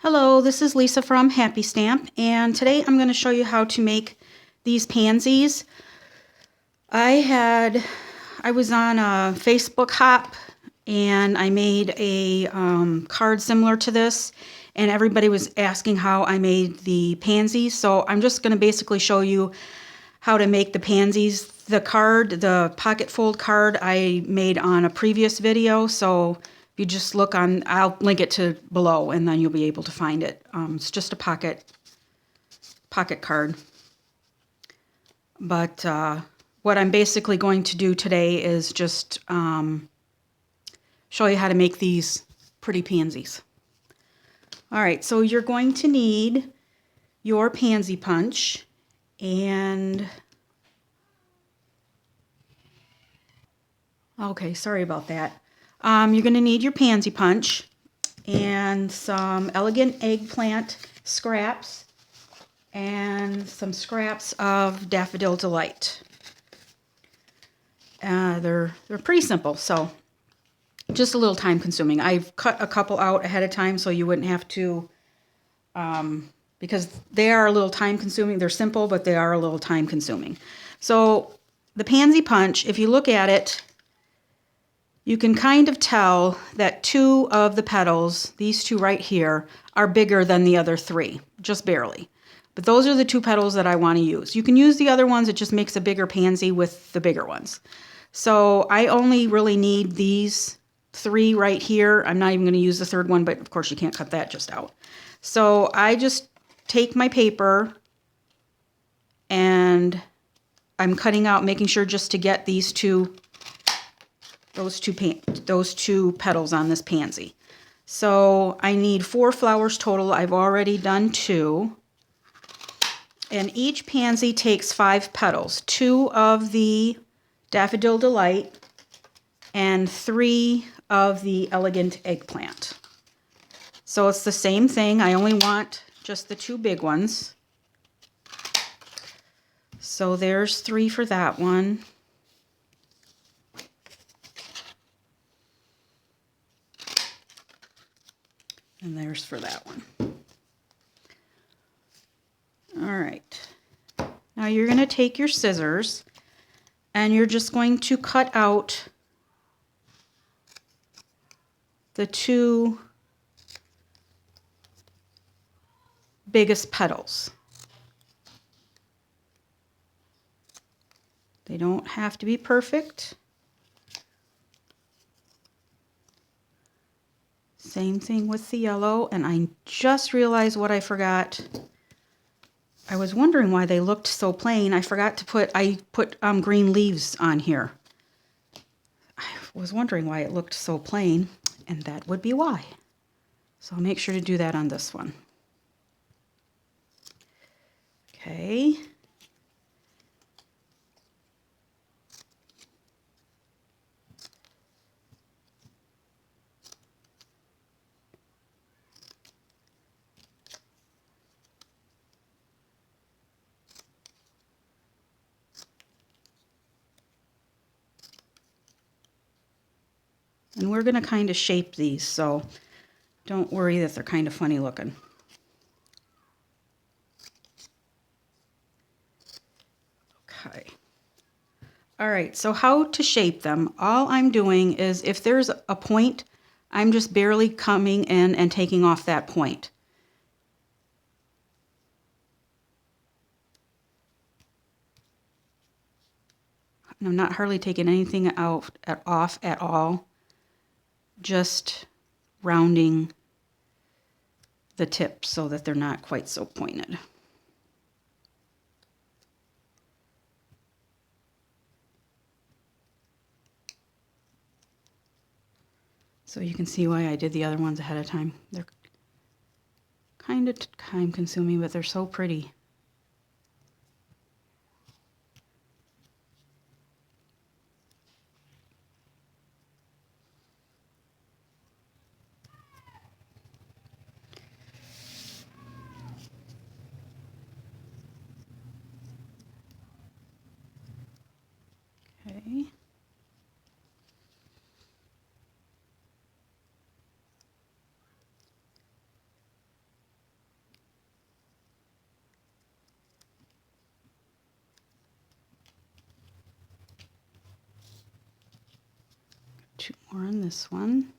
Hello, this is Lisa from Happy Stamp, and today I'm going to show you how to make these pansies. I was on a Facebook hop and I made a card similar to this, and everybody was asking how I made the pansies, so I'm just going to basically show you how to make the pansies. The card, the pocket fold card, I made on a previous video, so if you just look on, I'll link it to below and then you'll be able to find it. It's just a pocket card. But what I'm basically going to do today is just show you how to make these pretty pansies. Alright, so you're going to need your pansy punch, and okay, sorry about that. You're going to need your pansy punch and some elegant eggplant scraps and some scraps of Daffodil Delight. They're pretty simple, so just a little time consuming. I've cut a couple out ahead of time so you wouldn't have to, because they are a little time consuming. They're simple, but they are a little time consuming. So the pansy punch, if you look at it, you can kind of tell that two of the petals, these two right here, are bigger than the other three, just barely. But those are the two petals that I want to use. You can use the other ones, it just makes a bigger pansy with the bigger ones. So I only really need these three right here. I'm not even going to use the third one, but of course you can't cut that just out. So I just take my paper and I'm cutting out, making sure just to get these those two petals on this pansy. So I need 4 flowers total. I've already done 2. And each pansy takes 5 petals. 2 of the Daffodil Delight and 3 of the Elegant Eggplant. So it's the same thing. I only want just the 2 big ones. So there's 3 for that one. And there's for that one. All right. Now you're going to take your scissors and you're just going to cut out the 2 biggest petals. They don't have to be perfect. Same thing with the yellow, and I just realized what I forgot. I was wondering why they looked so plain. I forgot to put, green leaves on here. I was wondering why it looked so plain, and that would be why. So I'll make sure to do that on this one. Okay. And we're going to kind of shape these, so don't worry that they're kind of funny looking. Okay. All right, so how to shape them. All I'm doing is if there's a point, I'm just barely coming in and taking off that point. And I'm not hardly taking anything off at all. Just rounding the tips so that they're not quite so pointed. So you can see why I did the other ones ahead of time. They're kind of time consuming, but they're so pretty. Okay. more on this one.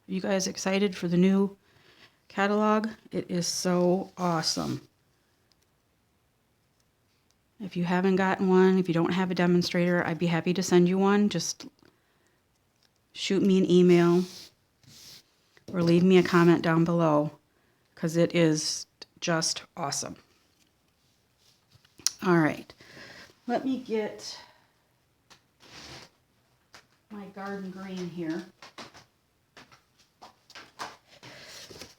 Are you guys excited for the new catalog? It is so awesome. If you haven't gotten one, if you don't have a demonstrator, I'd be happy to send you one. Just shoot me an email or leave me a comment down below, because it is just awesome. All right, let me get my garden green here.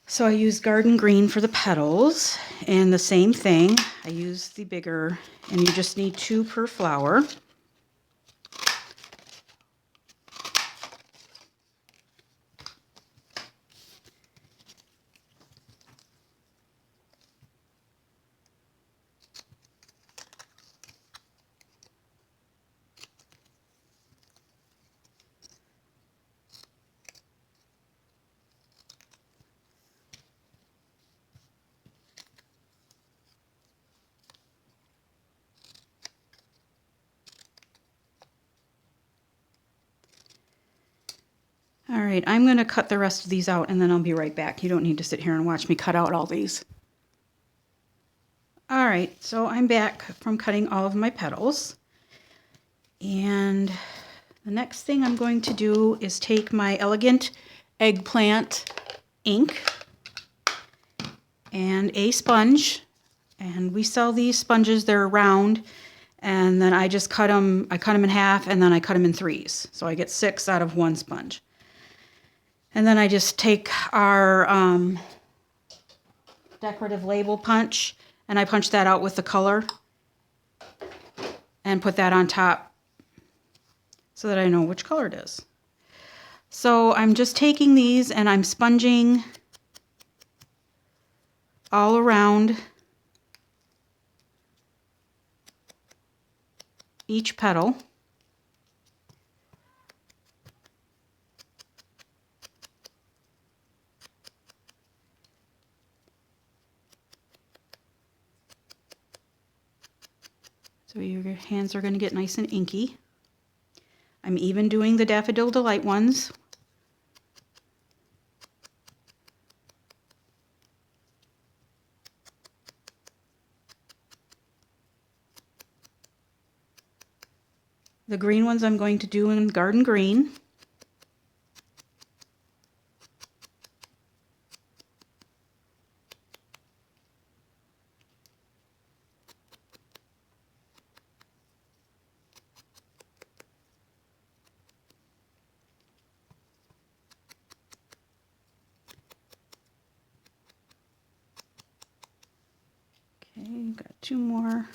So I use garden green for the petals, and the same thing, I use the bigger, and you just need 2 per flower. All right, I'm going to cut the rest of these out and then I'll be right back. You don't need to sit here and watch me cut out all these. All right, so I'm back from cutting all of my petals. And the next thing I'm going to do is take my Elegant Eggplant ink and a sponge. And we sell these sponges, they're round. And then I just cut them, in half and then I cut them in 3s. So I get 6 out of 1 sponge. And then I just take our decorative label punch and I punch that out with the color and put that on top so that I know which color it is. So I'm just taking these and I'm sponging all around each petal. So your hands are going to get nice and inky. I'm even doing the Daffodil Delight ones. The green ones I'm going to do in Garden Green. Okay, got 2 more.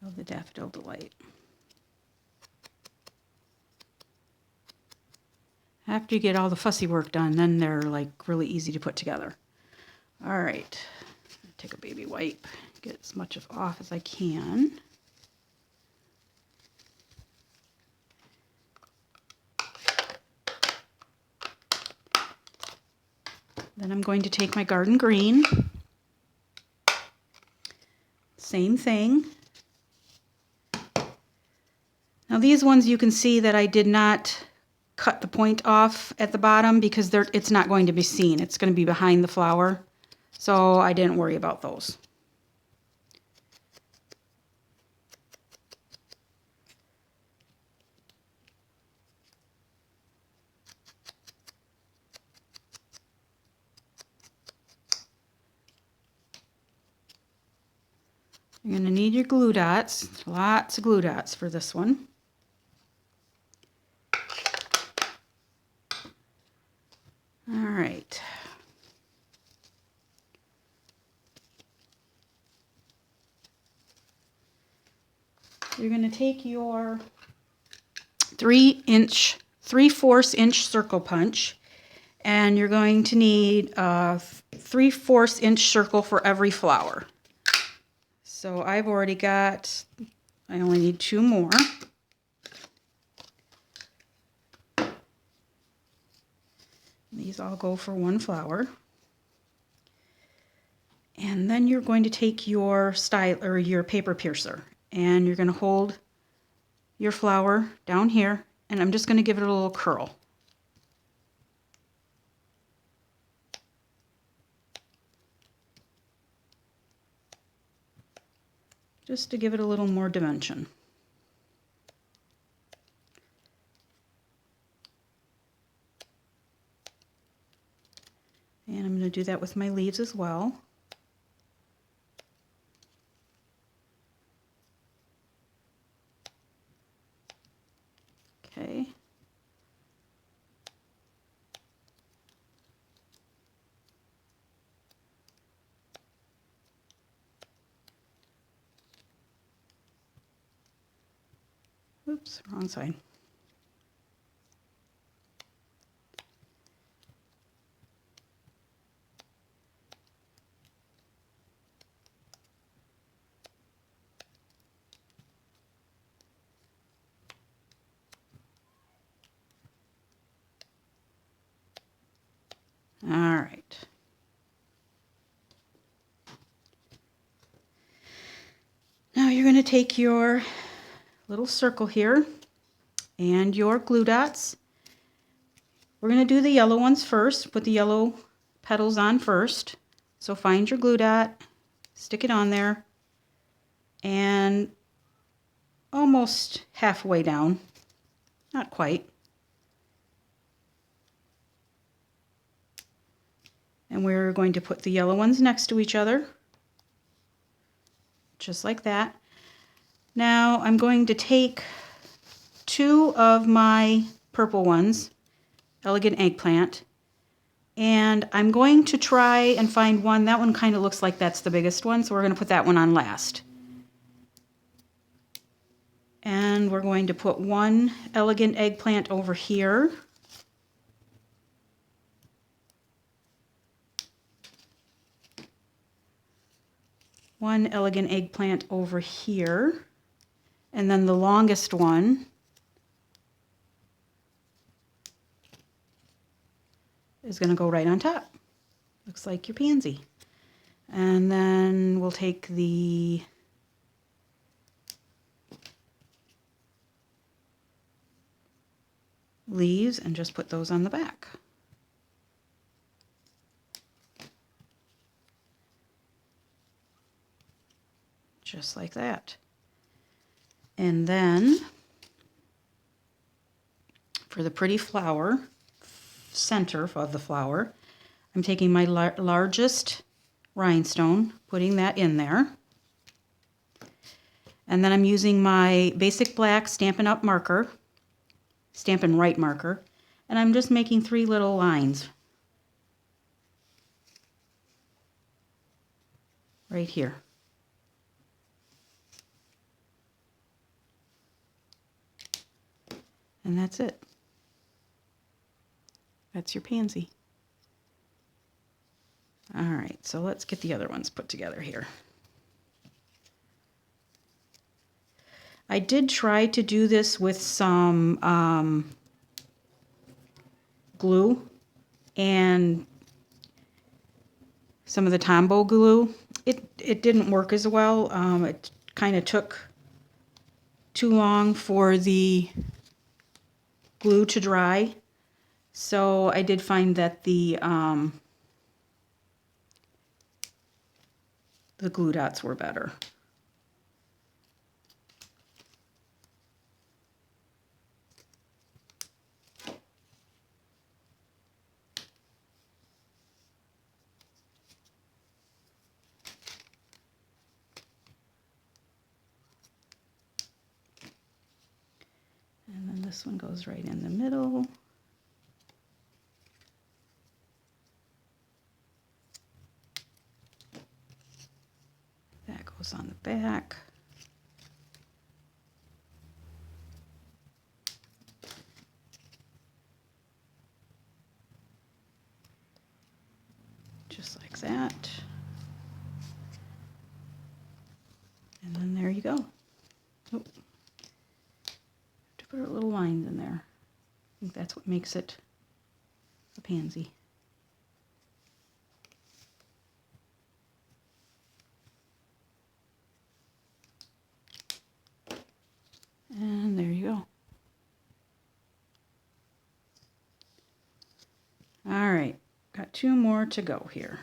Of the Daffodil Delight. After you get all the fussy work done, then they're like really easy to put together. All right, take a baby wipe, get as much of off as I can. Then I'm going to take my Garden Green. Same thing. Now these ones you can see that I did not cut the point off at the bottom because it's not going to be seen. It's going to be behind the flower. So I didn't worry about those. You're going to need your glue dots, lots of glue dots for this one. All right. You're going to take your 3/4 inch circle punch, and you're going to need a 3/4 inch circle for every flower. So I've already got, I only need 2 more. These all go for 1 flower. And then you're going to take your style or your paper piercer, and you're going to hold your flower down here, and I'm just going to give it a little curl. Just to give it a little more dimension. And I'm going to do that with my leaves as well. Okay. Oops, wrong side. All right. Now you're going to take your little circle here and your glue dots. We're going to do the yellow ones first. Put the yellow petals on first. So find your glue dot, stick it on there, and almost halfway down, not quite. And we're going to put the yellow ones next to each other, just like that. Now I'm going to take 2 of my purple ones, Elegant Eggplant, and I'm going to try and find one. That one kind of looks like that's the biggest one, so we're going to put that one on last. And we're going to put 1 Elegant Eggplant over here. One Elegant Eggplant over here. And then the longest one is going to go right on top. Looks like your pansy. And then we'll take the leaves and just put those on the back. Just like that. And then for the pretty flower, center of the flower, I'm taking my largest rhinestone, putting that in there. And then I'm using my basic black Stampin' Up marker, Stampin' Right marker, and I'm just making 3 little lines right here. And that's it. That's your pansy. All right, so let's get the other ones put together here. I did try to do this with some glue and some of the Tombow glue. It didn't work as well. It kind of took too long for the glue to dry. So I did find that the glue dots were better. And then this one goes right in the middle. That goes on the back. Just like that. And then there you go. Oh. To put our little lines in there. I think that's what makes it a pansy. got 2 more to go here.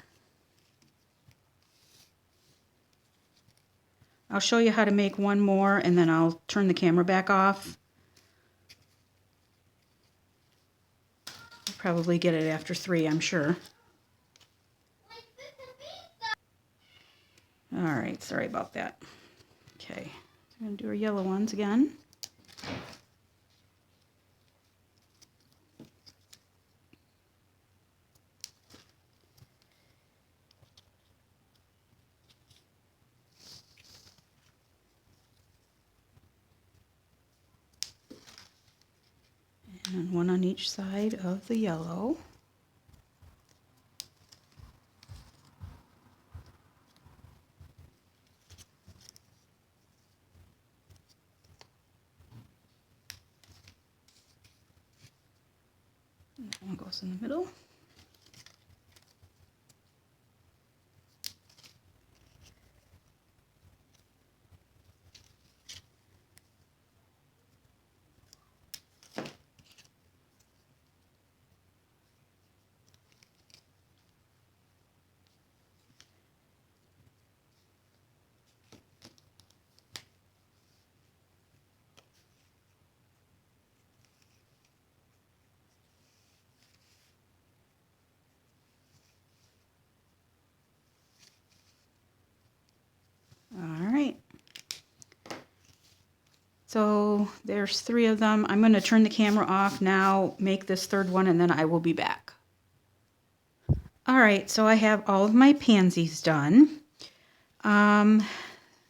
I'll show you how to make one more and then I'll turn the camera back off. I'll probably get it after 3, I'm sure. Alright, sorry about that. Okay, I'm going to do our yellow ones again. And one on each side of the yellow. And that one goes in the middle. Alright, so there's 3 of them. I'm going to turn the camera off now, make this 3rd one, and then I will be back. Alright, so I have all of my pansies done.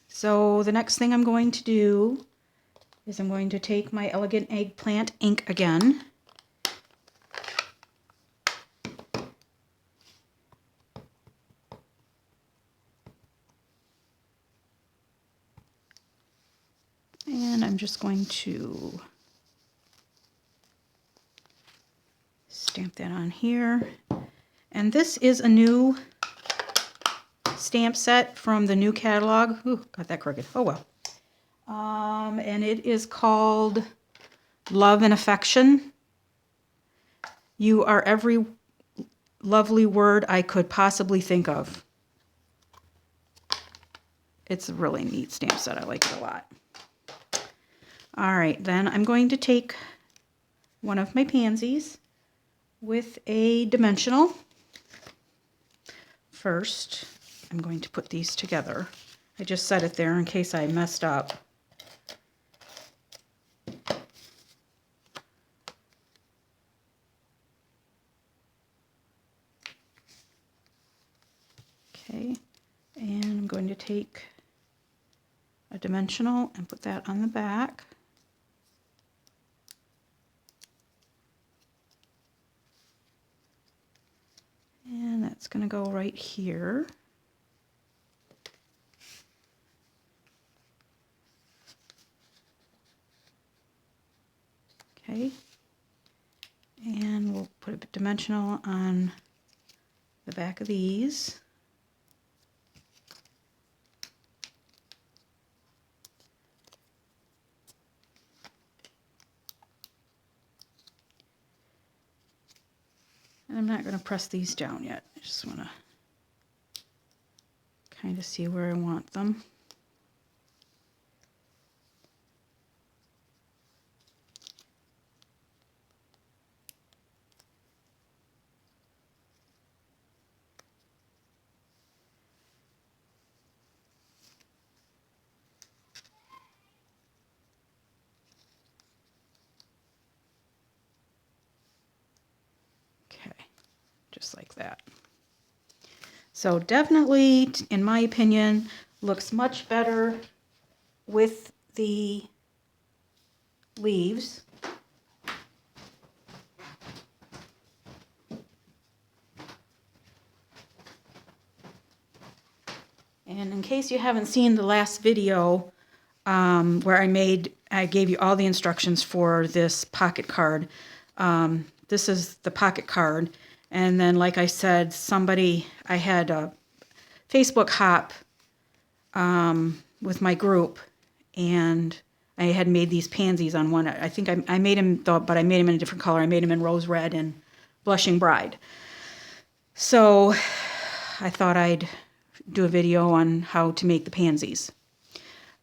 So the next thing I'm going to do is I'm going to take my Elegant Eggplant ink again. And I'm just going to stamp that on here. And this is a new stamp set from the new catalog. Ooh, got that crooked. Oh well. And it is called Love and Affection. You are every lovely word I could possibly think of. It's a really neat stamp set. I like it a lot. Alright, then I'm going to take one of my pansies with a dimensional. First, I'm going to put these together. I just set it there in case I messed up. Okay, and I'm going to take a dimensional and put that on the back. And that's going to go right here. Okay, and we'll put a dimensional on the back of these. And I'm not going to press these down yet. I just want to kind of see where I want them. Just like that. So definitely, in my opinion, looks much better with the leaves. And in case you haven't seen the last video where I gave you all the instructions for this pocket card, this is the pocket card. And then, like I said, I had a Facebook hop with my group, and I had made these pansies on one. I think I made them, but I made them in a different color. I made them in Rose Red and Blushing Bride. So I thought I'd do a video on how to make the pansies.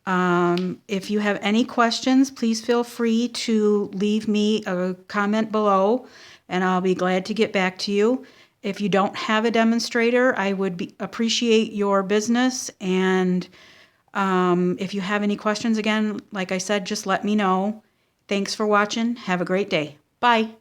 If you have any questions, please feel free to leave me a comment below, and I'll be glad to get back to you. If you don't have a demonstrator, I would appreciate your business, and if you have any questions, again, like I said, just let me know. Thanks for watching. Have a great day. Bye.